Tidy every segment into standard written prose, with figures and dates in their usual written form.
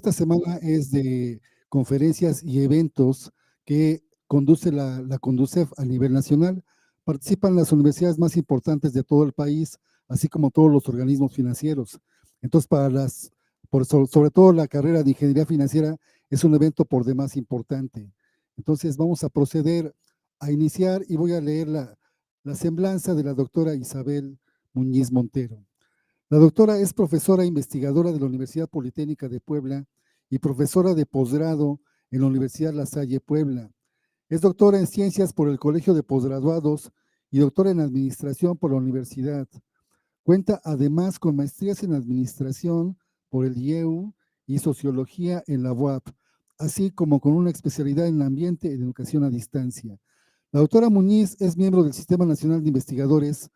Esta semana es de conferencias y eventos que conduce la Conducef a nivel nacional. Participan las universidades más importantes de todo el país, así como todos los organismos financieros. Entonces, sobre todo la carrera de ingeniería financiera es un evento por demás importante. Entonces, vamos a proceder a iniciar y voy a leer la semblanza de la doctora Isabel Muñiz Montero. La doctora es profesora e investigadora de la Universidad Politécnica de Puebla y profesora de posgrado en la Universidad La Salle Puebla. Es doctora en ciencias por el Colegio de Posgraduados y doctora en administración por la universidad. Cuenta además con maestrías en administración por el IEU y sociología en la UAP, así como con una especialidad en ambiente y educación a distancia. La doctora Muñiz es miembro del Sistema Nacional de Investigadores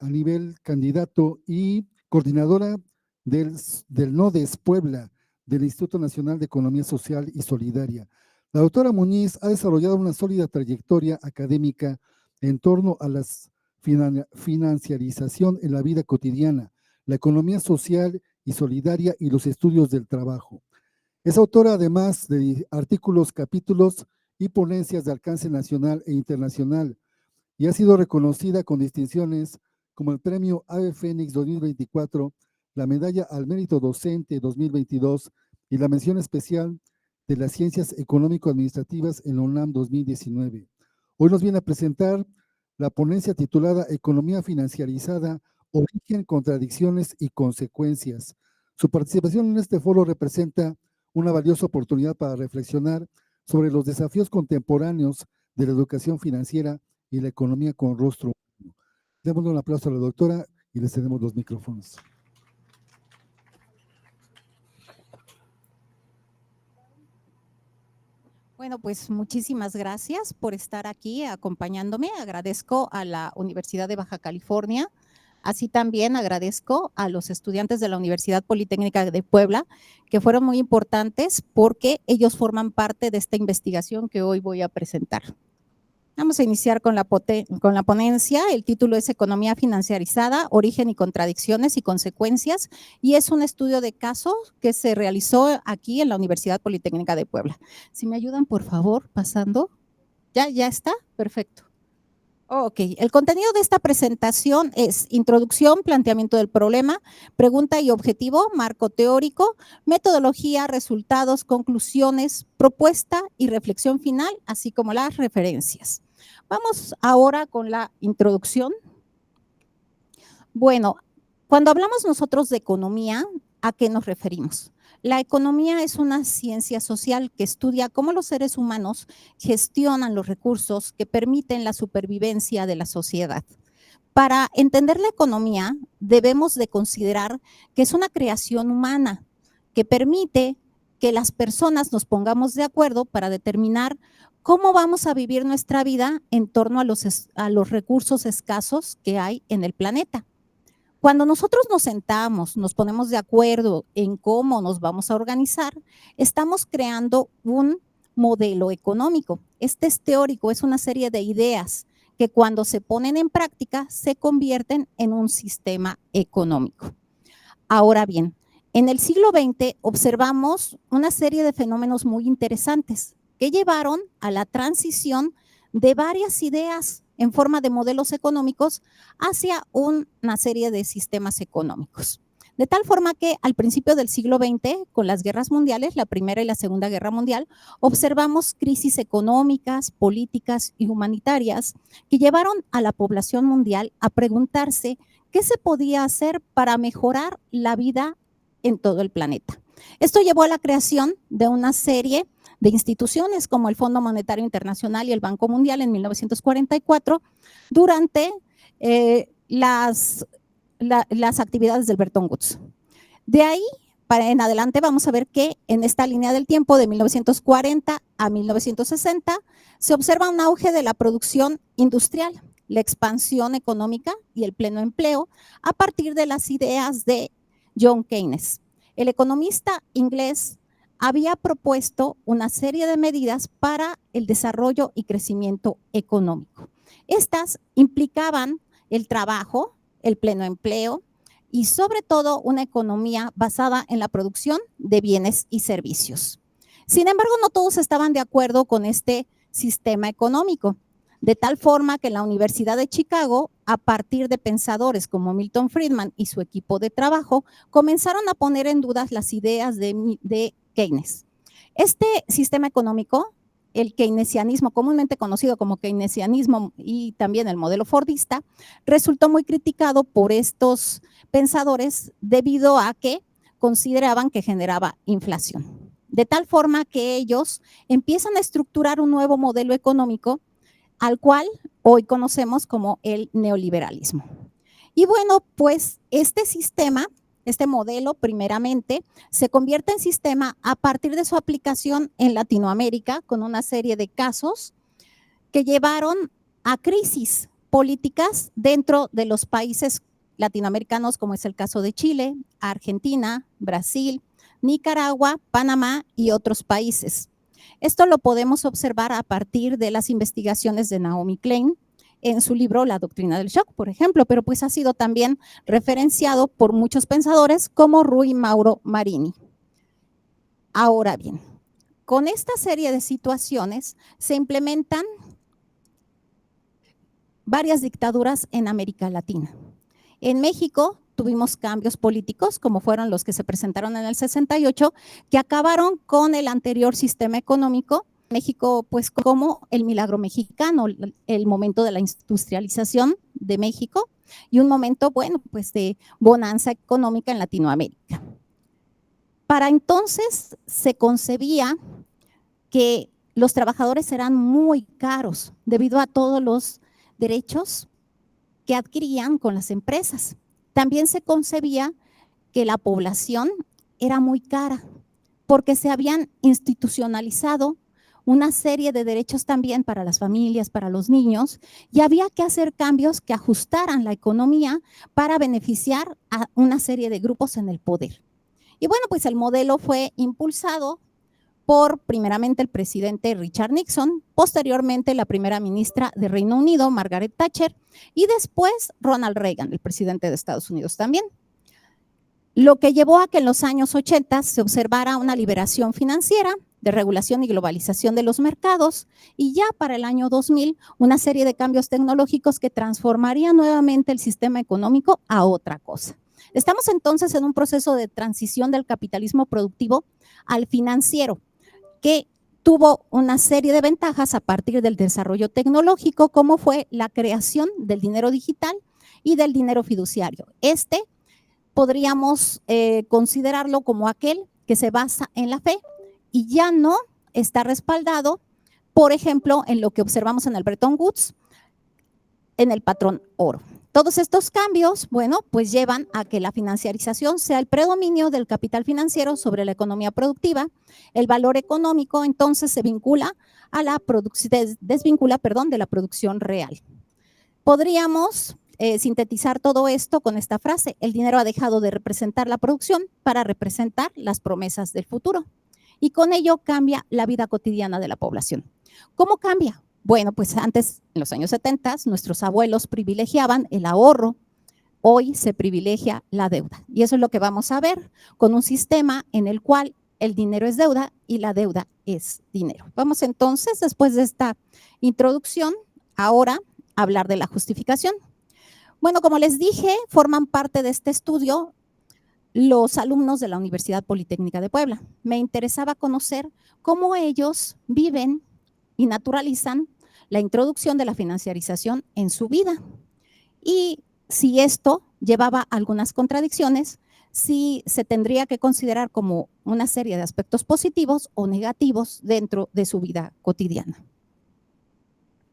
a nivel candidato y coordinadora del NODES Puebla, del Instituto Nacional de Economía Social y Solidaria. La doctora Muñiz ha desarrollado una sólida trayectoria académica en torno a la financiarización en la vida cotidiana, la economía social y solidaria y los estudios del trabajo. Es autora además de artículos, capítulos y ponencias de alcance nacional e internacional y ha sido reconocida con distinciones como el Premio Ave Fénix 2024, la Medalla al Mérito Docente 2022 y la Mención Especial de las Ciencias Económico-Administrativas en la UNAM 2019. Hoy nos viene a presentar la ponencia titulada Economía Financiarizada, Origen, Contradicciones y Consecuencias. Su participación en este foro representa una valiosa oportunidad para reflexionar sobre los desafíos contemporáneos de la educación financiera y la economía con rostro humano. Démosle un aplauso a la doctora y le cedemos los micrófonos. Bueno, pues muchísimas gracias por estar aquí acompañándome. Agradezco a la Universidad de Baja California. Así también agradezco a los estudiantes de la Universidad Politécnica de Puebla, que fueron muy importantes porque ellos forman parte de esta investigación que hoy voy a presentar. Vamos a iniciar con la ponencia. El título es Economía Financiarizada, Origen y Contradicciones y Consecuencias, y es un estudio de caso que se realizó aquí en la Universidad Politécnica de Puebla. Si me ayudan, por favor, pasando. ¿Ya está? Perfecto. Ok, el contenido de esta presentación es introducción, planteamiento del problema, pregunta y objetivo, marco teórico, metodología, resultados, conclusiones, propuesta y reflexión final, así como las referencias. Vamos ahora con la introducción. Bueno, cuando hablamos nosotros de economía, ¿a qué nos referimos? La economía es una ciencia social que estudia cómo los seres humanos gestionan los recursos que permiten la supervivencia de la sociedad. Para entender la economía, debemos de considerar que es una creación humana que permite que las personas nos pongamos de acuerdo para determinar cómo vamos a vivir nuestra vida en torno a los recursos escasos que hay en el planeta. Cuando nosotros nos sentamos, nos ponemos de acuerdo en cómo nos vamos a organizar, estamos creando un modelo económico. Este es teórico, es una serie de ideas que cuando se ponen en práctica se convierten en un sistema económico. Ahora bien, en el siglo XX observamos una serie de fenómenos muy interesantes que llevaron a la transición de varias ideas en forma de modelos económicos hacia una serie de sistemas económicos. De tal forma que al principio del siglo XX, con las guerras mundiales, la Primera y la Segunda Guerra Mundial, observamos crisis económicas, políticas y humanitarias que llevaron a la población mundial a preguntarse qué se podía hacer para mejorar la vida en todo el planeta. Esto llevó a la creación de una serie de instituciones como el Fondo Monetario Internacional y el Banco Mundial en 1944 durante las actividades del Bretton Woods. De ahí para en adelante vamos a ver que en esta línea del tiempo de 1940 a 1960 se observa un auge de la producción industrial, la expansión económica y el pleno empleo a partir de las ideas de John Keynes. El economista inglés había propuesto una serie de medidas para el desarrollo y crecimiento económico. Estas implicaban el trabajo, el pleno empleo, y sobre todo una economía basada en la producción de bienes y servicios. Sin embargo, no todos estaban de acuerdo con este sistema económico, de tal forma que la Universidad de Chicago, a partir de pensadores como Milton Friedman y su equipo de trabajo, comenzaron a poner en duda las ideas de Keynes. Este sistema económico, el keynesianismo, comúnmente conocido como keynesianismo y también el modelo fordista, resultó muy criticado por estos pensadores debido a que consideraban que generaba inflación. De tal forma que ellos empiezan a estructurar un nuevo modelo económico al cual hoy conocemos como el neoliberalismo. Y bueno, pues este sistema, este modelo primeramente, se convierte en sistema a partir de su aplicación en Latinoamérica con una serie de casos que llevaron a crisis políticas dentro de los países latinoamericanos, como es el caso de Chile, Argentina, Brasil, Nicaragua, Panamá y otros países. Esto lo podemos observar a partir de las investigaciones de Naomi Klein en su libro La doctrina del shock, por ejemplo, pero pues ha sido también referenciado por muchos pensadores como Rui Mauro Marini. Ahora bien, con esta serie de situaciones se implementan varias dictaduras en América Latina. En México tuvimos cambios políticos, como fueron los que se presentaron en el 68, que acabaron con el anterior sistema económico. México, pues como el milagro mexicano, el momento de la industrialización de México y un momento, bueno, pues de bonanza económica en Latinoamérica. Para entonces se concebía que los trabajadores eran muy caros debido a todos los derechos que adquirían con las empresas. También se concebía que la población era muy cara porque se habían institucionalizado una serie de derechos también para las familias, para los niños, y había que hacer cambios que ajustaran la economía para beneficiar a una serie de grupos en el poder. Y bueno, pues el modelo fue impulsado por primeramente el presidente Richard Nixon, posteriormente la primera ministra de Reino Unido, Margaret Thatcher, y después Ronald Reagan, el presidente de Estados Unidos también. Lo que llevó a que en los años 80 se observara una liberación financiera, de regulación y globalización de los mercados, y ya para el año 2000 una serie de cambios tecnológicos que transformarían nuevamente el sistema económico a otra cosa. Estamos entonces en un proceso de transición del capitalismo productivo al financiero, que tuvo una serie de ventajas a partir del desarrollo tecnológico, como fue la creación del dinero digital y del dinero fiduciario. Este podríamos considerarlo como aquel que se basa en la fe y ya no está respaldado, por ejemplo, en lo que observamos en el Bretton Woods, en el patrón oro. Todos estos cambios, bueno, pues llevan a que la financiarización sea el predominio del capital financiero sobre la economía productiva. El valor económico entonces se vincula a la desvincula, de la producción real. Podríamos sintetizar todo esto con esta frase: el dinero ha dejado de representar la producción para representar las promesas del futuro. Y con ello cambia la vida cotidiana de la población. ¿Cómo cambia? Bueno, pues antes, en los años 70, nuestros abuelos privilegiaban el ahorro. Hoy se privilegia la deuda. Y eso es lo que vamos a ver con un sistema en el cual el dinero es deuda y la deuda es dinero. Vamos entonces, después de esta introducción, ahora a hablar de la justificación. Bueno, como les dije, forman parte de este estudio los alumnos de la Universidad Politécnica de Puebla. Me interesaba conocer cómo ellos viven y naturalizan la introducción de la financiarización en su vida y si esto llevaba algunas contradicciones, si se tendría que considerar como una serie de aspectos positivos o negativos dentro de su vida cotidiana.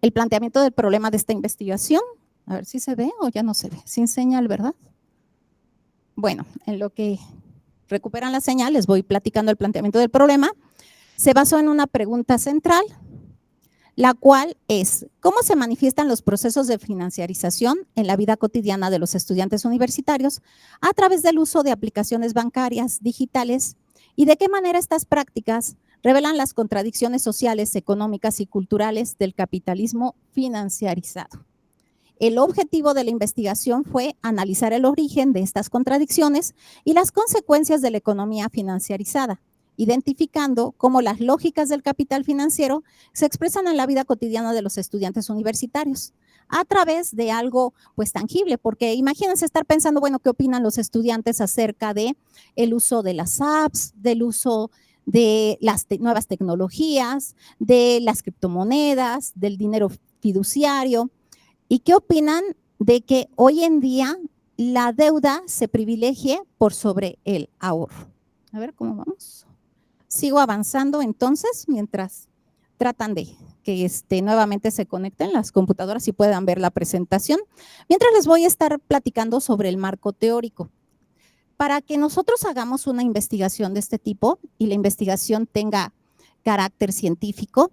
El planteamiento del problema de esta investigación, a ver si se ve o ya no se ve, sin señal, ¿verdad? Bueno, en lo que recuperan la señal, les voy platicando el planteamiento del problema. Se basó en una pregunta central, la cual es: ¿cómo se manifiestan los procesos de financiarización en la vida cotidiana de los estudiantes universitarios a través del uso de aplicaciones bancarias digitales y de qué manera estas prácticas revelan las contradicciones sociales, económicas y culturales del capitalismo financiarizado? El objetivo de la investigación fue analizar el origen de estas contradicciones y las consecuencias de la economía financiarizada, identificando cómo las lógicas del capital financiero se expresan en la vida cotidiana de los estudiantes universitarios a través de algo pues tangible, porque imagínense estar pensando, bueno, ¿qué opinan los estudiantes acerca de el uso de las apps, del uso de las nuevas tecnologías, de las criptomonedas, del dinero fiduciario? ¿Y qué opinan de que hoy en día la deuda se privilegie por sobre el ahorro? A ver cómo vamos. Sigo avanzando entonces mientras tratan de que nuevamente se conecten las computadoras y puedan ver la presentación. Mientras les voy a estar platicando sobre el marco teórico. Para que nosotros hagamos una investigación de este tipo y la investigación tenga carácter científico,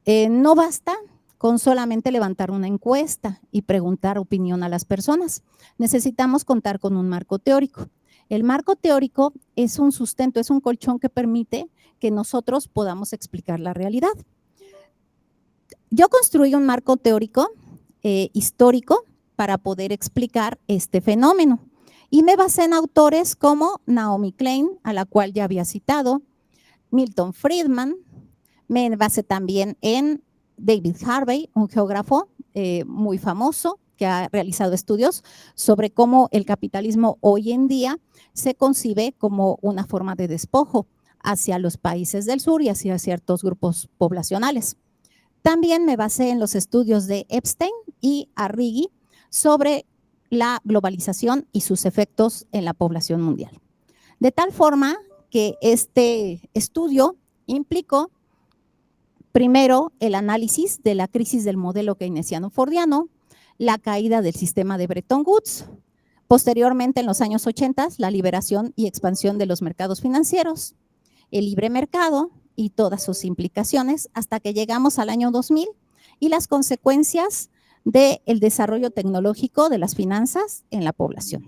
no basta con solamente levantar una encuesta y preguntar opinión a las personas. Necesitamos contar con un marco teórico. El marco teórico es un sustento, es un colchón que permite que nosotros podamos explicar la realidad. Yo construí un marco teórico histórico para poder explicar este fenómeno y me basé en autores como Naomi Klein, a la cual ya había citado, Milton Friedman, me basé también en David Harvey, un geógrafo muy famoso que ha realizado estudios sobre cómo el capitalismo hoy en día se concibe como una forma de despojo hacia los países del sur y hacia ciertos grupos poblacionales. También me basé en los estudios de Epstein y Arrighi sobre la globalización y sus efectos en la población mundial. De tal forma que este estudio implicó primero el análisis de la crisis del modelo keynesiano-fordiano, la caída del sistema de Bretton Woods, posteriormente en los años 80 la liberación y expansión de los mercados financieros, el libre mercado y todas sus implicaciones hasta que llegamos al año 2000 y las consecuencias del desarrollo tecnológico de las finanzas en la población.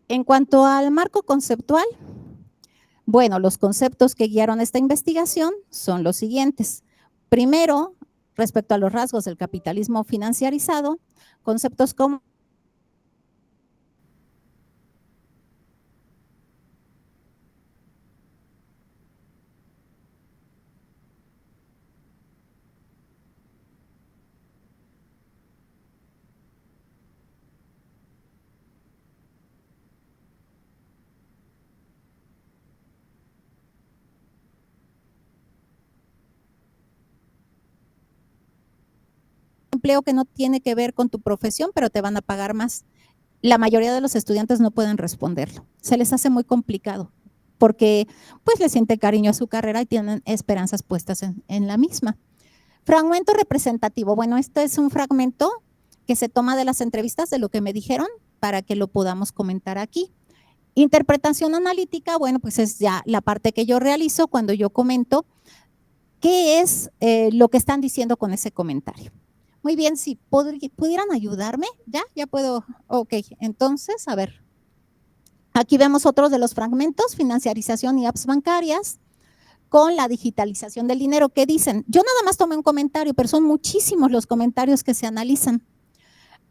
En cuanto al marco conceptual, bueno, los conceptos que guiaron esta investigación son los siguientes. Primero, respecto a los rasgos del capitalismo financiarizado, conceptos como empleo que no tiene que ver con tu profesión, pero te van a pagar más. La mayoría de los estudiantes no pueden responderlo. Se les hace muy complicado porque pues le sienten cariño a su carrera y tienen esperanzas puestas en la misma. Fragmento representativo. Bueno, este es un fragmento que se toma de las entrevistas de lo que me dijeron para que lo podamos comentar aquí. Interpretación analítica, bueno, pues es ya la parte que yo realizo cuando yo comento qué es lo que están diciendo con ese comentario. Muy bien, si pudieran ayudarme, ya puedo, ok, entonces, a ver. Aquí vemos otro de los fragmentos, financiarización y apps bancarias con la digitalización del dinero. ¿Qué dicen? Yo nada más tomé un comentario, pero son muchísimos los comentarios que se analizan.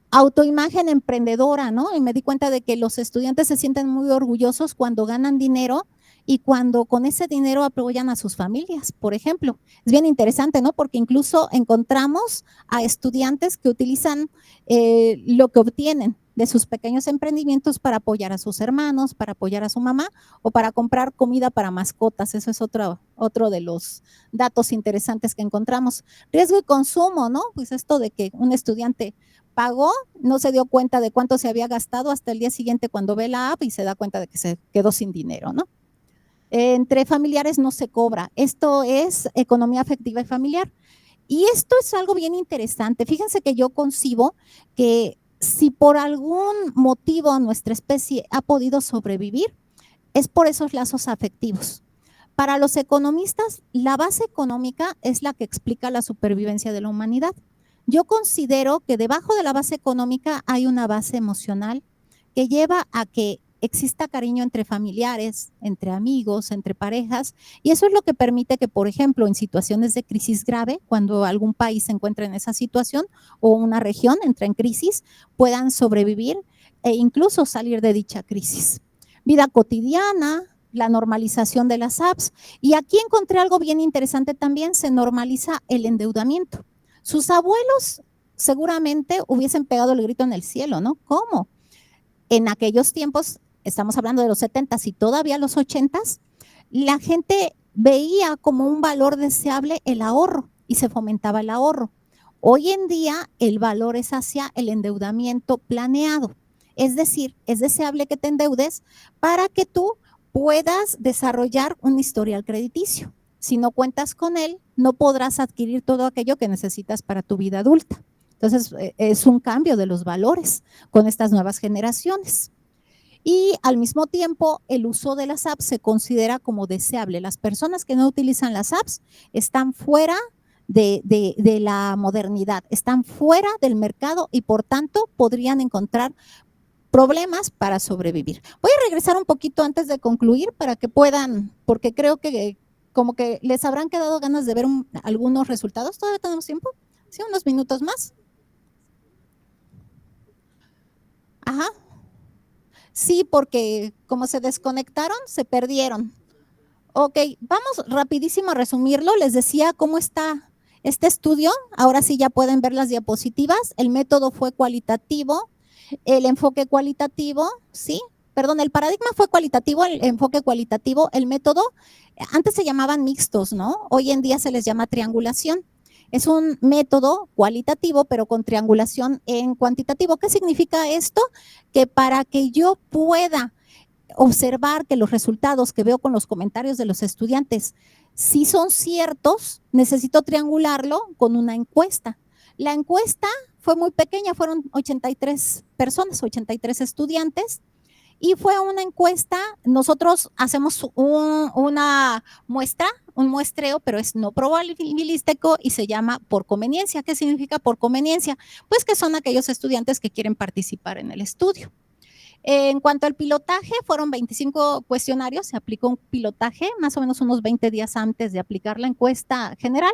Autoimagen emprendedora, ¿no? Y me di cuenta de que los estudiantes se sienten muy orgullosos cuando ganan dinero y cuando con ese dinero apoyan a sus familias, por ejemplo. Es bien interesante, ¿no? Porque incluso encontramos a estudiantes que utilizan lo que obtienen de sus pequeños emprendimientos para apoyar a sus hermanos, para apoyar a su mamá o para comprar comida para mascotas. Eso es otro de los datos interesantes que encontramos. Riesgo y consumo, ¿no? Pues esto de que un estudiante pagó, no se dio cuenta de cuánto se había gastado hasta el día siguiente cuando ve la app y se da cuenta de que se quedó sin dinero, ¿no? Entre familiares no se cobra. Esto es economía afectiva y familiar. Y esto es algo bien interesante. Fíjense que yo concibo que si por algún motivo nuestra especie ha podido sobrevivir, es por esos lazos afectivos. Para los economistas, la base económica es la que explica la supervivencia de la humanidad. Yo considero que debajo de la base económica hay una base emocional que lleva a que exista cariño entre familiares, entre amigos, entre parejas, y eso es lo que permite que, por ejemplo, en situaciones de crisis grave, cuando algún país se encuentra en esa situación o una región entra en crisis, puedan sobrevivir e incluso salir de dicha crisis. Vida cotidiana, la normalización de las apps, y aquí encontré algo bien interesante también, se normaliza el endeudamiento. Sus abuelos seguramente hubiesen pegado el grito en el cielo, ¿no? ¿Cómo? En aquellos tiempos, estamos hablando de los 70s y todavía los 80s, la gente veía como un valor deseable el ahorro y se fomentaba el ahorro. Hoy en día el valor es hacia el endeudamiento planeado. Es decir, es deseable que te endeudes para que tú puedas desarrollar un historial crediticio. Si no cuentas con él, no podrás adquirir todo aquello que necesitas para tu vida adulta. Entonces, es un cambio de los valores con estas nuevas generaciones. Y al mismo tiempo, el uso de las apps se considera como deseable. Las personas que no utilizan las apps están fuera de la modernidad, están fuera del mercado y por tanto podrían encontrar problemas para sobrevivir. Voy a regresar un poquito antes de concluir para que puedan, porque creo que como que les habrán quedado ganas de ver algunos resultados. ¿Todavía tenemos tiempo? Sí, unos minutos más. Ajá. Sí, porque como se desconectaron, se perdieron. Ok, vamos rapidísimo a resumirlo. Les decía cómo está este estudio. Ahora sí ya pueden ver las diapositivas. El método fue cualitativo, el enfoque cualitativo, ¿sí? Perdón, el paradigma fue cualitativo, el enfoque cualitativo, el método, antes se llamaban mixtos, ¿no? Hoy en día se les llama triangulación. Es un método cualitativo, pero con triangulación en cuantitativo. ¿Qué significa esto? Que para que yo pueda observar que los resultados que veo con los comentarios de los estudiantes si son ciertos, necesito triangularlo con una encuesta. La encuesta fue muy pequeña, fueron 83 personas, 83 estudiantes, y fue una encuesta, nosotros hacemos una muestra, un muestreo, pero es no probabilístico y se llama por conveniencia. ¿Qué significa por conveniencia? Pues que son aquellos estudiantes que quieren participar en el estudio. En cuanto al pilotaje, fueron 25 cuestionarios, se aplicó un pilotaje más o menos unos 20 días antes de aplicar la encuesta general.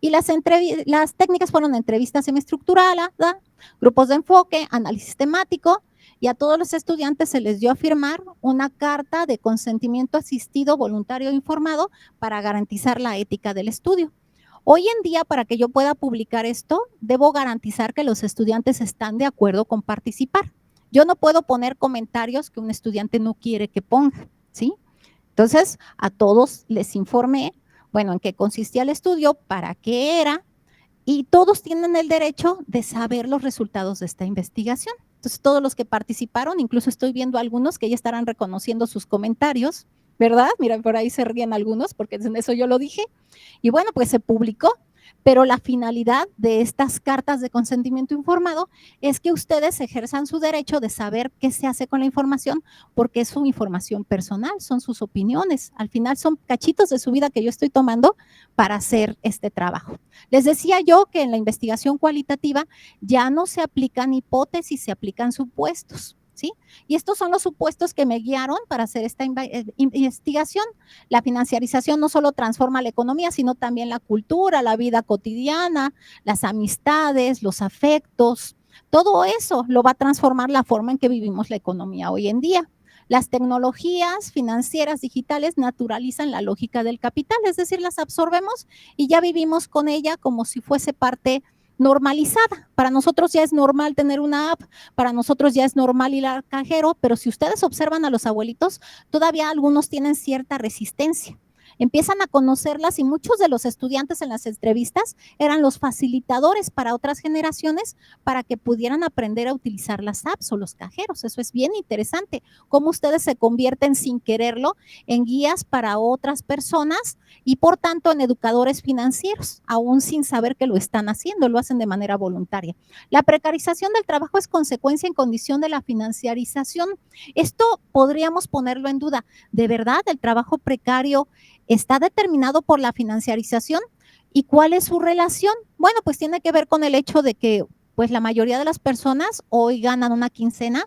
Y las técnicas fueron entrevistas semiestructurada, grupos de enfoque, análisis temático, y a todos los estudiantes se les dio a firmar una carta de consentimiento asistido, voluntario e informado para garantizar la ética del estudio. Hoy en día, para que yo pueda publicar esto, debo garantizar que los estudiantes están de acuerdo con participar. Yo no puedo poner comentarios que un estudiante no quiere que ponga, ¿sí? Entonces, a todos les informé, bueno, en qué consistía el estudio, para qué era, y todos tienen el derecho de saber los resultados de esta investigación. Entonces, todos los que participaron, incluso estoy viendo algunos que ya estarán reconociendo sus comentarios, ¿verdad? Mira, por ahí se ríen algunos, porque en eso yo lo dije. Y bueno, pues se publicó. Pero la finalidad de estas cartas de consentimiento informado es que ustedes ejerzan su derecho de saber qué se hace con la información, porque es su información personal, son sus opiniones. Al final son cachitos de su vida que yo estoy tomando para hacer este trabajo. Les decía yo que en la investigación cualitativa ya no se aplican hipótesis, se aplican supuestos. ¿Sí? Y estos son los supuestos que me guiaron para hacer esta investigación. La financiarización no solo transforma la economía, sino también la cultura, la vida cotidiana, las amistades, los afectos. Todo eso lo va a transformar la forma en que vivimos la economía hoy en día. Las tecnologías financieras digitales naturalizan la lógica del capital, es decir, las absorbemos y ya vivimos con ella como si fuese parte normalizada. Para nosotros ya es normal tener una app, para nosotros ya es normal ir al cajero, pero si ustedes observan a los abuelitos, todavía algunos tienen cierta resistencia. Empiezan a conocerlas y muchos de los estudiantes en las entrevistas eran los facilitadores para otras generaciones para que pudieran aprender a utilizar las apps o los cajeros. Eso es bien interesante, cómo ustedes se convierten sin quererlo en guías para otras personas y por tanto en educadores financieros, aún sin saber que lo están haciendo, lo hacen de manera voluntaria. La precarización del trabajo es consecuencia en condición de la financiarización. Esto podríamos ponerlo en duda. ¿De verdad el trabajo precario está determinado por la financiarización? ¿Y cuál es su relación? Bueno, pues tiene que ver con el hecho de que pues la mayoría de las personas hoy ganan una quincena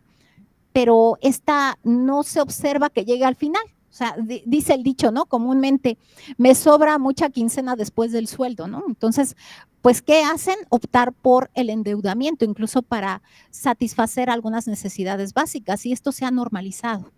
pero esta no se observa que llegue al final. O sea, dice el dicho, ¿no? Comúnmente, me sobra mucha quincena después del sueldo, ¿no? Entonces, pues, ¿qué hacen? Optar por el endeudamiento, incluso para satisfacer algunas necesidades básicas, y esto se ha normalizado.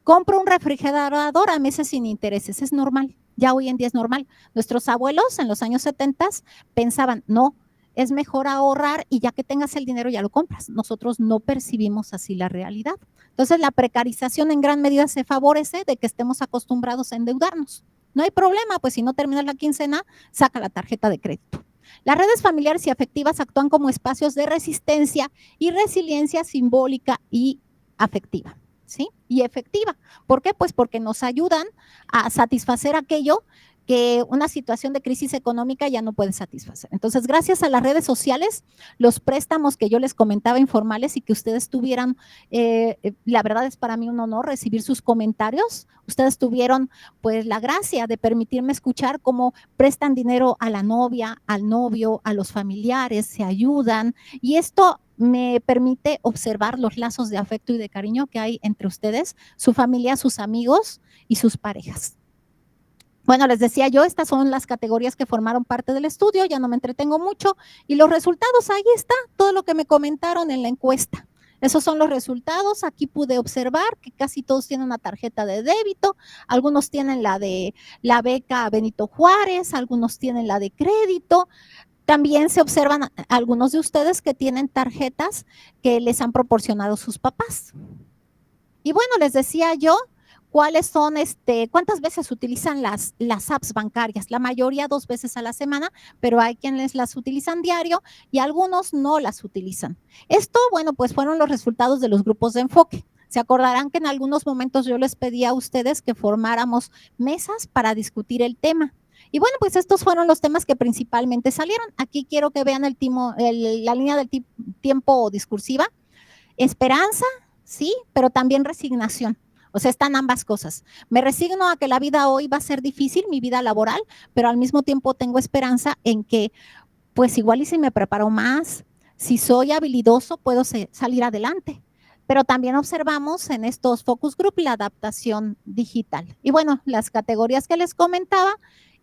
Compro un refrigerador a meses sin intereses, es normal, ya hoy en día es normal. Nuestros abuelos en los años 70 pensaban, no, es mejor ahorrar y ya que tengas el dinero ya lo compras. Nosotros no percibimos así la realidad. Entonces la precarización en gran medida se favorece de que estemos acostumbrados a endeudarnos. No hay problema, pues si no terminas la quincena, saca la tarjeta de crédito. Las redes familiares y afectivas actúan como espacios de resistencia y resiliencia simbólica y afectiva, ¿sí? Y efectiva. ¿Por qué? Pues porque nos ayudan a satisfacer aquello que una situación de crisis económica ya no puede satisfacer. Entonces, gracias a las redes sociales, los préstamos que yo les comentaba informales y que ustedes tuvieran, la verdad es para mí un honor recibir sus comentarios. Ustedes tuvieron pues la gracia de permitirme escuchar cómo prestan dinero a la novia, al novio, a los familiares, se ayudan, y esto me permite observar los lazos de afecto y de cariño que hay entre ustedes, su familia, sus amigos y sus parejas. Bueno, les decía yo, estas son las categorías que formaron parte del estudio, ya no me entretengo mucho, y los resultados, ahí está, todo lo que me comentaron en la encuesta. Esos son los resultados, aquí pude observar que casi todos tienen una tarjeta de débito, algunos tienen la de la beca Benito Juárez, algunos tienen la de crédito. También se observan algunos de ustedes que tienen tarjetas que les han proporcionado sus papás. Y bueno, les decía yo, ¿cuáles son, cuántas veces utilizan las apps bancarias? La mayoría 2 veces a la semana, pero hay quienes las utilizan diario y algunos no las utilizan. Esto, bueno, pues fueron los resultados de los grupos de enfoque. Se acordarán que en algunos momentos yo les pedí a ustedes que formáramos mesas para discutir el tema. Y bueno, pues estos fueron los temas que principalmente salieron. Aquí quiero que vean la línea del tiempo discursiva. Esperanza, sí, pero también resignación. O sea, están ambas cosas. Me resigno a que la vida hoy va a ser difícil, mi vida laboral, pero al mismo tiempo tengo esperanza en que, pues igual y si me preparo más, si soy habilidoso, puedo salir adelante. Pero también observamos en estos focus group la adaptación digital. Y bueno, las categorías que les comentaba.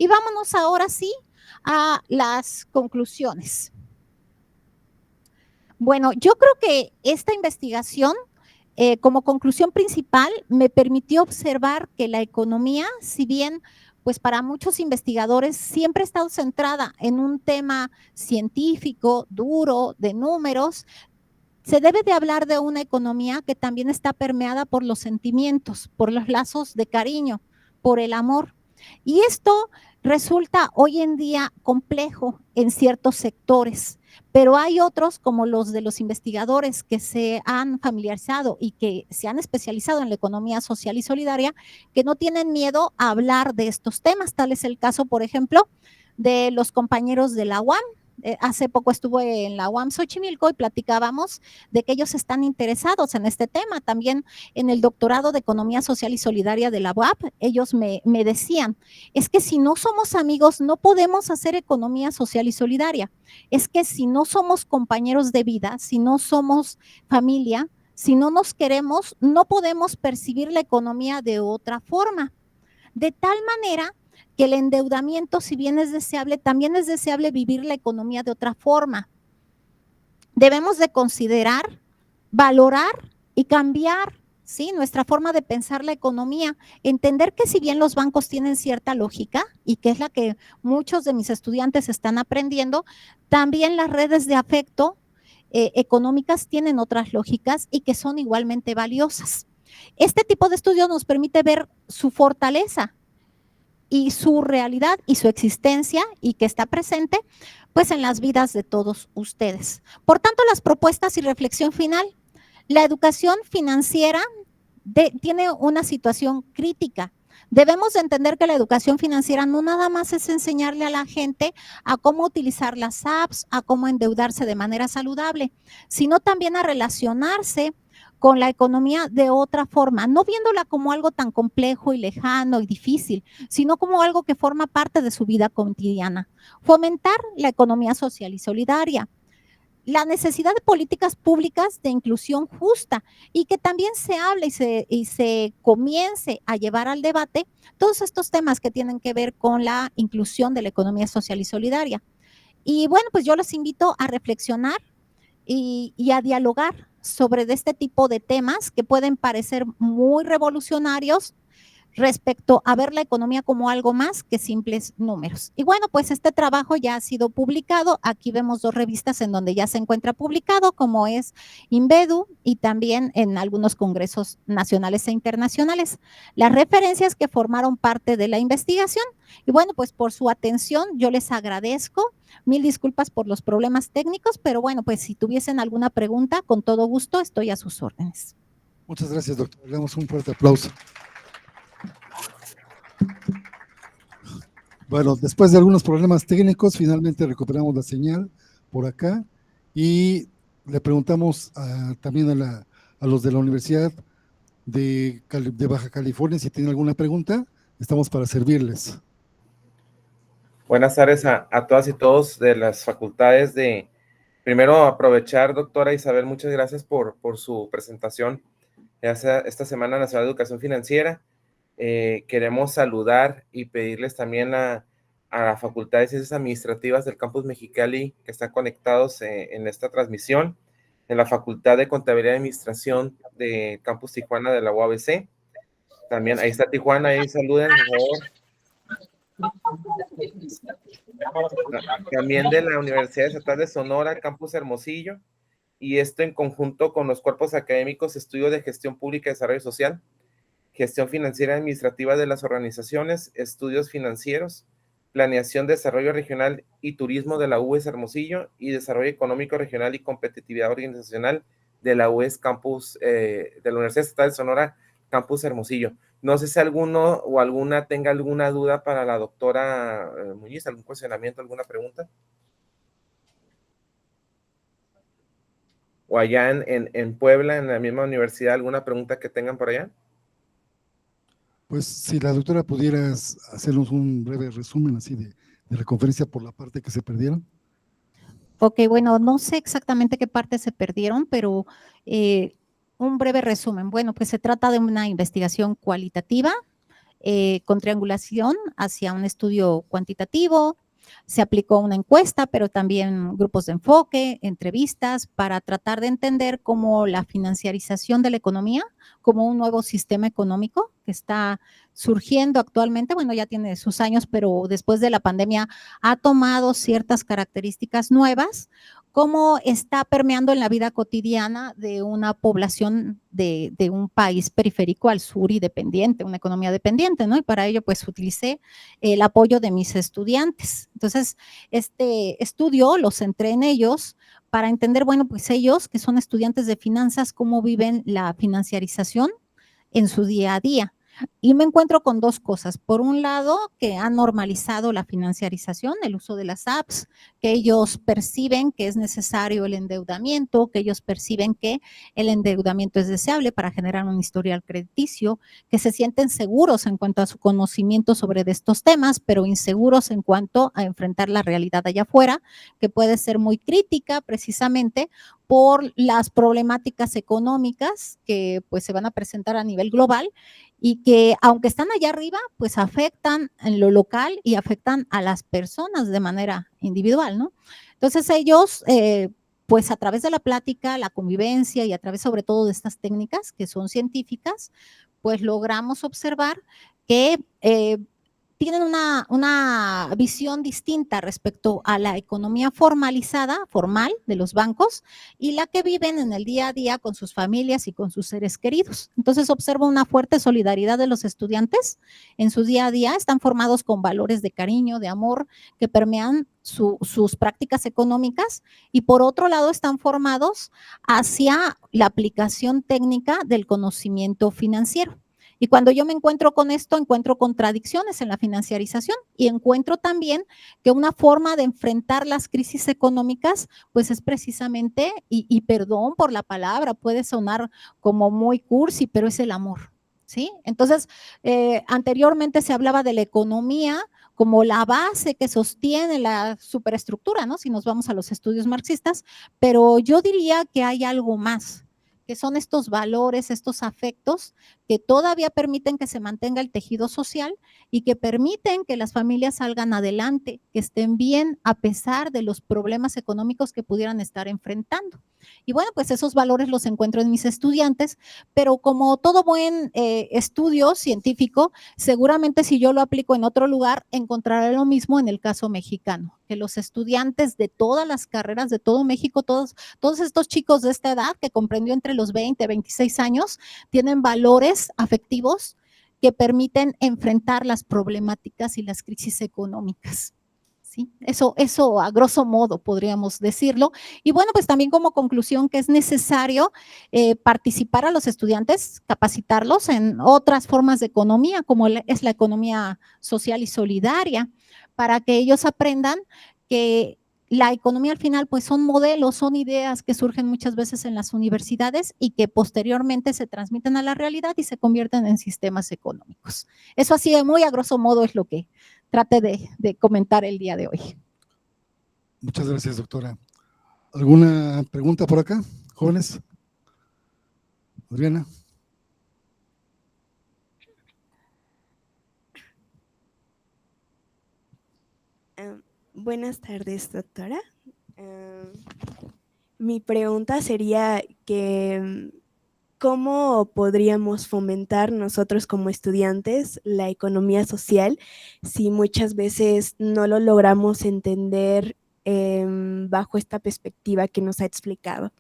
Y vámonos ahora sí a las conclusiones. Bueno, yo creo que esta investigación, como conclusión principal, me permitió observar que la economía, si bien pues para muchos investigadores siempre ha estado centrada en un tema científico, duro, de números, se debe de hablar de una economía que también está permeada por los sentimientos, por los lazos de cariño, por el amor. Y esto resulta hoy en día complejo en ciertos sectores, pero hay otros como los de los investigadores que se han familiarizado y que se han especializado en la economía social y solidaria, que no tienen miedo a hablar de estos temas. Tal es el caso, por ejemplo, de los compañeros de la UAM. Hace poco estuve en la UAM Xochimilco y platicábamos de que ellos están interesados en este tema. También en el doctorado de Economía Social y Solidaria de la UAP, ellos me decían, es que si no somos amigos, no podemos hacer economía social y solidaria. Es que si no somos compañeros de vida, si no somos familia, si no nos queremos, no podemos percibir la economía de otra forma. De tal manera que el endeudamiento, si bien es deseable, también es deseable vivir la economía de otra forma. Debemos de considerar, valorar y cambiar, ¿sí?, nuestra forma de pensar la economía, entender que si bien los bancos tienen cierta lógica y que es la que muchos de mis estudiantes están aprendiendo, también las redes de afecto económicas tienen otras lógicas y que son igualmente valiosas. Este tipo de estudios nos permite ver su fortaleza y su realidad y su existencia y que está presente pues en las vidas de todos ustedes. Por tanto, las propuestas y reflexión final. La educación financiera tiene una situación crítica. Debemos de entender que la educación financiera no nada más es enseñarle a la gente a cómo utilizar las apps, a cómo endeudarse de manera saludable, sino también a relacionarse con la economía de otra forma, no viéndola como algo tan complejo y lejano y difícil, sino como algo que forma parte de su vida cotidiana. Fomentar la economía social y solidaria. la necesidad de políticas públicas de inclusión justa y que también se hable y se comience a llevar al debate todos estos temas que tienen que ver con la inclusión de la economía social y solidaria. Y bueno, pues yo los invito a reflexionar y a dialogar sobre este tipo de temas que pueden parecer muy revolucionarios respecto a ver la economía como algo más que simples números. Y bueno, pues este trabajo ya ha sido publicado. Aquí vemos 2 revistas en donde ya se encuentra publicado, como es Invedu y también en algunos congresos nacionales e internacionales. Las referencias que formaron parte de la investigación. Y bueno, pues por su atención yo les agradezco. Mil disculpas por los problemas técnicos, pero bueno, pues si tuviesen alguna pregunta, con todo gusto estoy a sus órdenes. Muchas gracias, doctor. Le damos un fuerte aplauso. Bueno, después de algunos problemas técnicos, finalmente recuperamos la señal por acá y le preguntamos también a los de la Universidad de Baja California si tienen alguna pregunta. Estamos para servirles. Buenas tardes a todas y todos de las facultades de... Primero, aprovechar, doctora Isabel, muchas gracias por su presentación esta Semana Nacional de Educación Financiera. Queremos saludar y pedirles también a la Facultad de Ciencias Administrativas del Campus Mexicali que están conectados en esta transmisión, en la Facultad de Contabilidad y Administración de Campus Tijuana de la UABC. También, ahí está Tijuana, ahí saluden, por favor. También de la Universidad Estatal de Sonora, Campus Hermosillo, y esto en conjunto con los cuerpos académicos, Estudio de Gestión Pública y Desarrollo Social, Gestión Financiera y Administrativa de las Organizaciones, Estudios Financieros, Planeación, Desarrollo Regional y Turismo de la UES Hermosillo y Desarrollo Económico Regional y Competitividad Organizacional de la UES Campus, de la Universidad Estatal de Sonora, Campus Hermosillo. No sé si alguno o alguna tenga alguna duda para la doctora Muñiz, algún cuestionamiento, alguna pregunta. O allá en Puebla, en la misma universidad, alguna pregunta que tengan por allá. Pues si la doctora pudiera hacernos un breve resumen así de la conferencia por la parte que se perdieron. Ok, bueno, no sé exactamente qué partes se perdieron, pero un breve resumen. Bueno, pues se trata de una investigación cualitativa con triangulación hacia un estudio cuantitativo. Se aplicó una encuesta, pero también grupos de enfoque, entrevistas, para tratar de entender cómo la financiarización de la economía, como un nuevo sistema económico que está surgiendo actualmente, bueno, ya tiene sus años, pero después de la pandemia ha tomado ciertas características nuevas, cómo está permeando en la vida cotidiana de una población de un país periférico al sur y dependiente, una economía dependiente, ¿no? Y para ello, pues, utilicé el apoyo de mis estudiantes. Entonces, este estudio lo centré en ellos para entender, bueno, pues ellos, que son estudiantes de finanzas, cómo viven la financiarización en su día a día. Y me encuentro con 2 cosas. Por un lado, que han normalizado la financiarización, el uso de las apps, que ellos perciben que es necesario el endeudamiento, que ellos perciben que el endeudamiento es deseable para generar un historial crediticio, que se sienten seguros en cuanto a su conocimiento sobre de estos temas, pero inseguros en cuanto a enfrentar la realidad allá afuera, que puede ser muy crítica precisamente por las problemáticas económicas que pues se van a presentar a nivel global y que aunque están allá arriba, pues afectan en lo local y afectan a las personas de manera individual, ¿no? Entonces ellos, pues a través de la plática, la convivencia y a través sobre todo de estas técnicas que son científicas, pues logramos observar que tienen una visión distinta respecto a la economía formalizada, formal de los bancos y la que viven en el día a día con sus familias y con sus seres queridos. Entonces observo una fuerte solidaridad de los estudiantes en su día a día, están formados con valores de cariño, de amor que permean sus prácticas económicas y por otro lado están formados hacia la aplicación técnica del conocimiento financiero. Y cuando yo me encuentro con esto, encuentro contradicciones en la financiarización y encuentro también que una forma de enfrentar las crisis económicas, pues es precisamente, y perdón por la palabra, puede sonar como muy cursi, pero es el amor. ¿sí? Entonces, anteriormente se hablaba de la economía como la base que sostiene la superestructura, ¿no? Si nos vamos a los estudios marxistas, pero yo diría que hay algo más, que son estos valores, estos afectos que todavía permiten que se mantenga el tejido social y que permiten que las familias salgan adelante, que estén bien a pesar de los problemas económicos que pudieran estar enfrentando. Y bueno, pues esos valores los encuentro en mis estudiantes, pero como todo buen estudio científico, seguramente si yo lo aplico en otro lugar, encontraré lo mismo en el caso mexicano, que los estudiantes de todas las carreras de todo México, todos estos chicos de esta edad que comprendió entre los 20 y 26 años, tienen valores afectivos que permiten enfrentar las problemáticas y las crisis económicas. ¿Sí? Eso a grosso modo podríamos decirlo. Y bueno, pues también como conclusión que es necesario participar a los estudiantes, capacitarlos en otras formas de economía, como es la economía social y solidaria, para que ellos aprendan que la economía al final pues son modelos, son ideas que surgen muchas veces en las universidades y que posteriormente se transmiten a la realidad y se convierten en sistemas económicos. Eso así de muy a grosso modo es lo que trate de comentar el día de hoy. Muchas gracias, doctora. ¿Alguna pregunta por acá, jóvenes? Adriana. Buenas tardes, doctora. Mi pregunta sería que ¿cómo podríamos fomentar nosotros como estudiantes la economía social si muchas veces no lo logramos entender bajo esta perspectiva que nos ha explicado?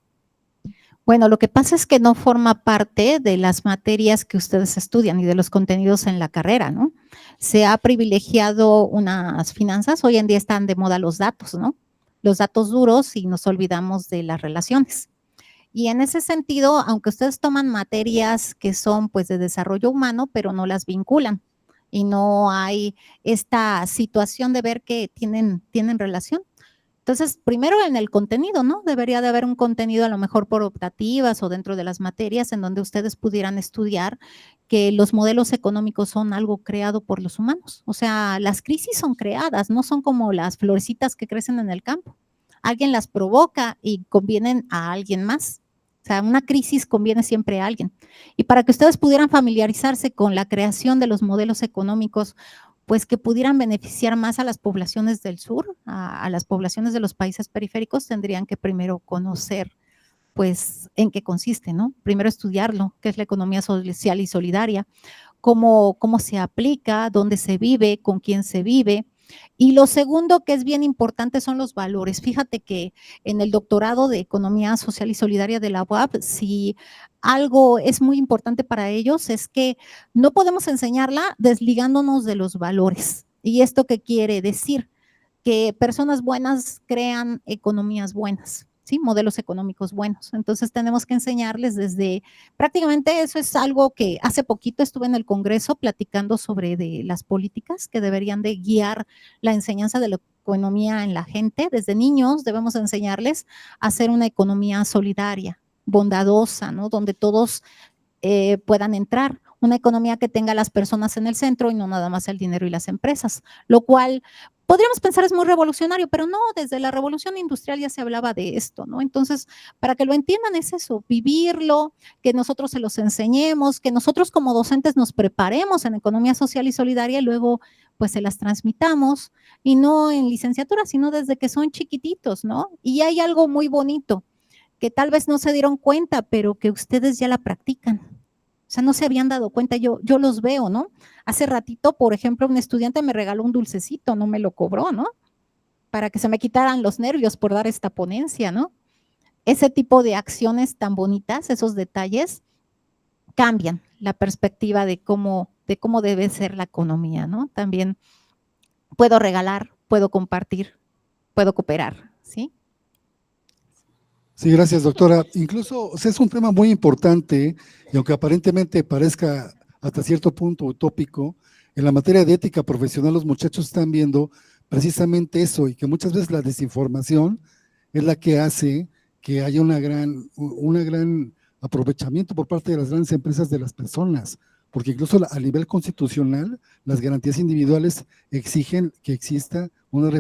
Bueno, lo que pasa es que no forma parte de las materias que ustedes estudian y de los contenidos en la carrera, ¿no? Se ha privilegiado unas finanzas, hoy en día están de moda los datos, ¿no? Los datos duros y nos olvidamos de las relaciones. Y en ese sentido, aunque ustedes toman materias que son pues de desarrollo humano, pero no las vinculan y no hay esta situación de ver que tienen relación. Entonces, primero en el contenido, ¿no? Debería de haber un contenido a lo mejor por optativas o dentro de las materias en donde ustedes pudieran estudiar que los modelos económicos son algo creado por los humanos. O sea, las crisis son creadas, no son como las florecitas que crecen en el campo. Alguien las provoca y convienen a alguien más. O sea, una crisis conviene siempre a alguien. Y para que ustedes pudieran familiarizarse con la creación de los modelos económicos, pues que pudieran beneficiar más a las poblaciones del sur, a las poblaciones de los países periféricos, tendrían que primero conocer pues en qué consiste, ¿no? Primero estudiarlo, qué es la economía social y solidaria, cómo se aplica, dónde se vive, con quién se vive. Y lo segundo que es bien importante son los valores. Fíjate que en el doctorado de Economía Social y Solidaria de la UAP, si algo es muy importante para ellos es que no podemos enseñarla desligándonos de los valores. ¿Y esto qué quiere decir? Que personas buenas crean economías buenas. ¿Sí? Modelos económicos buenos. Entonces tenemos que enseñarles desde, prácticamente eso es algo que hace poquito estuve en el Congreso platicando sobre de las políticas que deberían de guiar la enseñanza de la economía en la gente. Desde niños debemos enseñarles a hacer una economía solidaria, bondadosa, ¿no? Donde todos puedan entrar. Una economía que tenga a las personas en el centro y no nada más el dinero y las empresas, lo cual podríamos pensar es muy revolucionario, pero no, desde la revolución industrial ya se hablaba de esto, ¿no? Entonces, para que lo entiendan es eso, vivirlo, que nosotros se los enseñemos, que nosotros como docentes nos preparemos en economía social y solidaria y luego pues se las transmitamos y no en licenciatura, sino desde que son chiquititos, ¿no? Y hay algo muy bonito que tal vez no se dieron cuenta, pero que ustedes ya la practican. O sea, no se habían dado cuenta, yo los veo, ¿no? Hace ratito, por ejemplo, un estudiante me regaló un dulcecito, no me lo cobró, ¿no? Para que se me quitaran los nervios por dar esta ponencia, ¿no? Ese tipo de acciones tan bonitas, esos detalles, cambian la perspectiva de cómo debe ser la economía, ¿no? También puedo regalar, puedo compartir, puedo cooperar, ¿sí? Sí, gracias, doctora. Incluso o sea, es un tema muy importante y aunque aparentemente parezca hasta cierto punto utópico, en la materia de ética profesional los muchachos están viendo precisamente eso y que muchas veces la desinformación es la que hace que haya una gran aprovechamiento por parte de las grandes empresas de las personas. porque incluso a nivel constitucional las garantías individuales exigen que exista una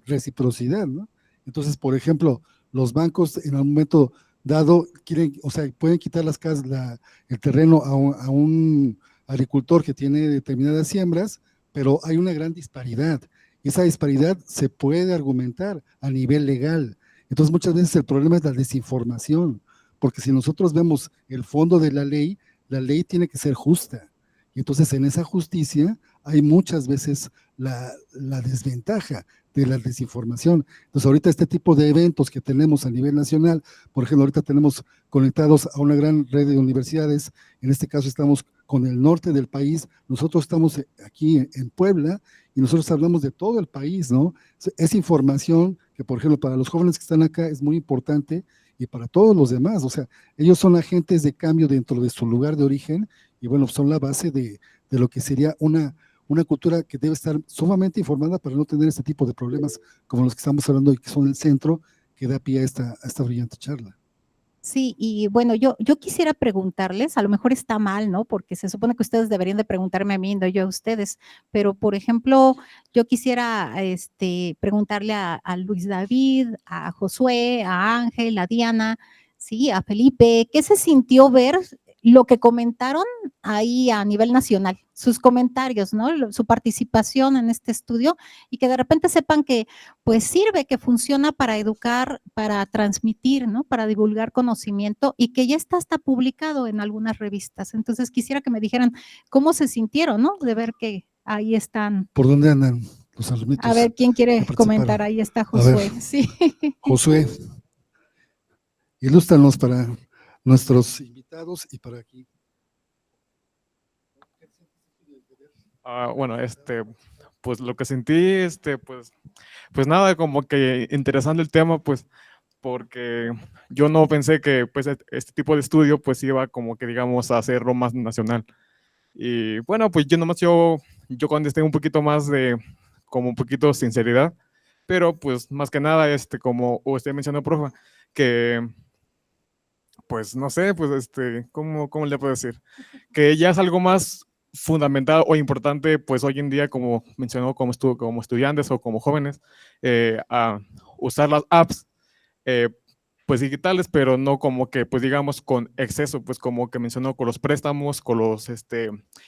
reciprocidad, ¿no? Entonces, por ejemplo, los bancos en algún momento dado quieren, o sea, pueden quitar las casas, el terreno a un agricultor que tiene determinadas siembras, pero hay una gran disparidad. Esa disparidad se puede argumentar a nivel legal. Entonces, muchas veces el problema es la desinformación, porque si nosotros vemos el fondo de la ley tiene que ser justa. Y entonces en esa justicia hay muchas veces la desventaja de la desinformación. Entonces ahorita este tipo de eventos que tenemos a nivel nacional, por ejemplo, ahorita tenemos conectados a una gran red de universidades, en este caso estamos con el norte del país, nosotros estamos aquí en Puebla y nosotros hablamos de todo el país, ¿no? Es información que, por ejemplo, para los jóvenes que están acá es muy importante y para todos los demás, o sea, ellos son agentes de cambio dentro de su lugar de origen y bueno, son la base de lo que sería una cultura que debe estar sumamente informada para no tener este tipo de problemas como los que estamos hablando y que son el centro que da pie a esta brillante charla. Sí, y bueno, yo quisiera preguntarles, a lo mejor está mal, ¿no? Porque se supone que ustedes deberían de preguntarme a mí, no yo a ustedes, pero por ejemplo, yo quisiera preguntarle a Luis David, a Josué, a Ángel, a Diana, sí, a Felipe, ¿qué se sintió ver lo que comentaron ahí a nivel nacional? Sus comentarios, ¿no? Su participación en este estudio y que de repente sepan que pues sirve, que funciona para educar, para transmitir, ¿no? Para divulgar conocimiento y que ya está hasta publicado en algunas revistas. Entonces quisiera que me dijeran cómo se sintieron, ¿no? De ver que ahí están. ¿Por dónde andan los alumnitos? A ver, ¿quién quiere comentar? Ahí está Josué. Sí. Josué, ilústranos para nuestros invitados y para aquí. Bueno, pues lo que sentí, pues nada, como que interesante el tema, pues, porque yo no pensé que pues este tipo de estudio pues iba como que digamos a hacerlo más nacional. Y bueno, pues yo contesté un poquito más como un poquito de sinceridad, pero pues más que nada, como usted mencionó, profe, que pues no sé, pues ¿cómo le puedo decir? Que ya es algo más fundamental o importante, pues hoy en día, como mencionó, como estudiantes o como jóvenes, a usar las apps, pues digitales, pero no como que, pues digamos, con exceso, pues como que mencionó, con los préstamos, con los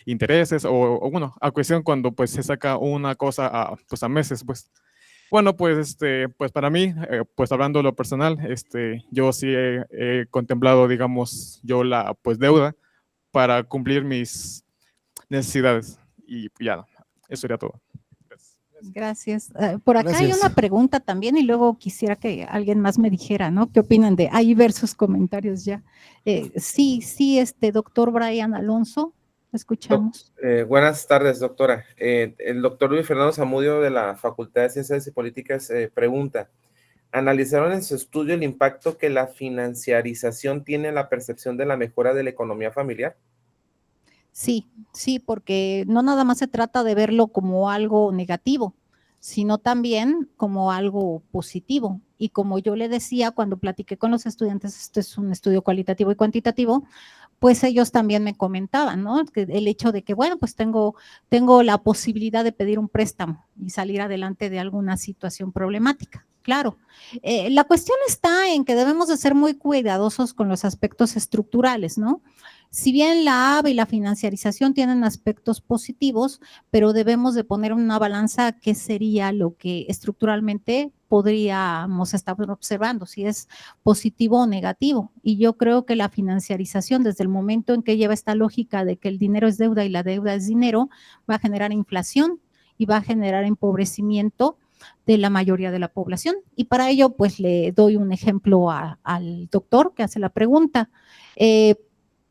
intereses, o bueno, a cuestión cuando pues se saca una cosa pues a meses, pues. Bueno, pues, pues para mí, pues hablando de lo personal, yo sí he contemplado, digamos, yo la pues deuda para cumplir mis necesidades y ya, eso sería todo. Gracias. Por acá hay una pregunta también y luego quisiera que alguien más me dijera, ¿no? ¿Qué opinan de ahí ver sus comentarios ya? Sí, doctor Brian Alonso, escuchamos. Buenas tardes, doctora. El doctor Luis Fernando Zamudio de la Facultad de Ciencias y Políticas pregunta, ¿analizaron en su estudio el impacto que la financiarización tiene en la percepción de la mejora de la economía familiar? Sí, porque no nada más se trata de verlo como algo negativo, sino también como algo positivo. Y como yo le decía cuando platiqué con los estudiantes, esto es un estudio cualitativo y cuantitativo, pues ellos también me comentaban, ¿no? Que el hecho de que, bueno, pues tengo la posibilidad de pedir un préstamo y salir adelante de alguna situación problemática. Claro, la cuestión está en que debemos de ser muy cuidadosos con los aspectos estructurales, ¿no? Si bien la AB y la financiarización tienen aspectos positivos, pero debemos de poner en una balanza qué sería lo que estructuralmente podríamos estar observando, si es positivo o negativo. Y yo creo que la financiarización, desde el momento en que lleva esta lógica de que el dinero es deuda y la deuda es dinero, va a generar inflación y va a generar empobrecimiento de la mayoría de la población. Y para ello, pues le doy un ejemplo al doctor que hace la pregunta.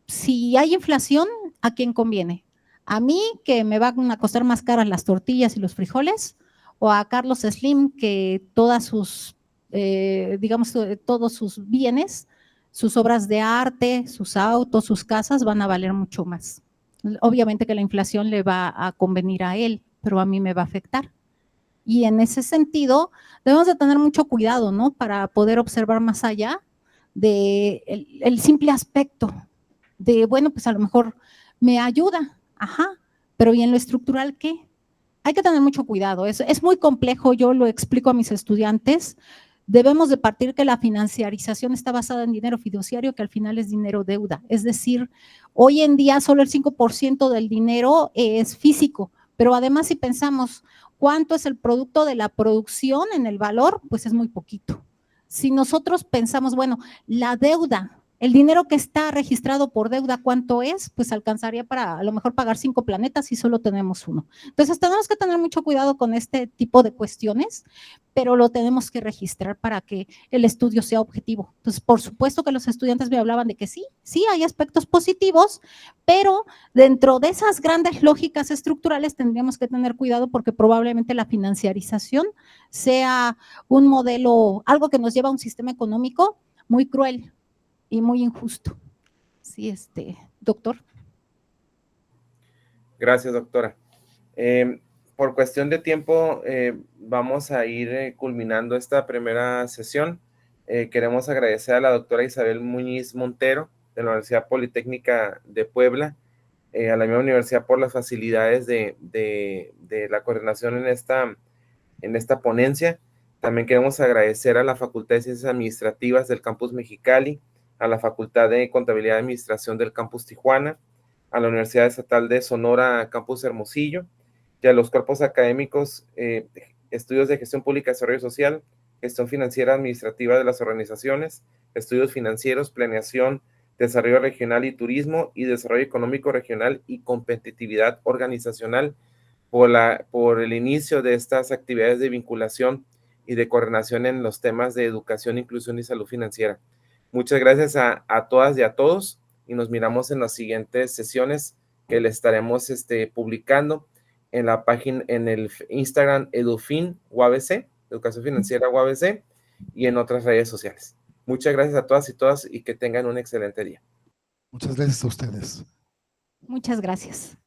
Si hay inflación, ¿a quién conviene? ¿A mí, que me van a costar más caras las tortillas y los frijoles? ¿O a Carlos Slim, que todas sus, todos sus bienes, sus obras de arte, sus autos, sus casas van a valer mucho más? Obviamente que la inflación le va a convenir a él, pero a mí me va a afectar. Y en ese sentido, debemos de tener mucho cuidado, ¿no? Para poder observar más allá de el simple aspecto de, bueno, pues a lo mejor me ayuda, Ajá, pero ¿y en lo estructural qué? Hay que tener mucho cuidado, es muy complejo, yo lo explico a mis estudiantes. Debemos de partir que la financiarización está basada en dinero fiduciario, que al final es dinero deuda. Es decir, hoy en día solo el 5% del dinero es físico, pero además si pensamos cuánto es el producto de la producción en el valor, pues es muy poquito. Si nosotros pensamos, bueno, la deuda, el dinero que está registrado por deuda, ¿cuánto es? Pues alcanzaría para a lo mejor pagar 5 planetas y solo tenemos uno. Entonces tenemos que tener mucho cuidado con este tipo de cuestiones, pero lo tenemos que registrar para que el estudio sea objetivo. Entonces, por supuesto que los estudiantes me hablaban de que sí, sí hay aspectos positivos, pero dentro de esas grandes lógicas estructurales tendríamos que tener cuidado porque probablemente la financiarización sea un modelo, algo que nos lleva a un sistema económico muy cruel y muy injusto. Sí, doctor. Gracias, doctora. Por cuestión de tiempo, vamos a ir culminando esta primera sesión. Queremos agradecer a la doctora Isabel Muñiz Montero, de la Universidad Politécnica de Puebla, a la misma universidad por las facilidades de la coordinación en esta ponencia. También queremos agradecer a la Facultad de Ciencias Administrativas del Campus Mexicali, a la Facultad de Contabilidad y Administración del Campus Tijuana, a la Universidad Estatal de Sonora, Campus Hermosillo, y a los cuerpos académicos, estudios de gestión pública y desarrollo social, gestión financiera administrativa de las organizaciones, estudios financieros, planeación, desarrollo regional y turismo, y desarrollo económico regional y competitividad organizacional, por el inicio de estas actividades de vinculación y de coordinación en los temas de educación, inclusión y salud financiera. Muchas gracias a todas y a todos, y nos miramos en las siguientes sesiones que le estaremos publicando en la página, en el Instagram Edufin UABC, Educación Financiera UABC, y en otras redes sociales. Muchas gracias a todas y todas y que tengan un excelente día. Muchas gracias a ustedes. Muchas gracias.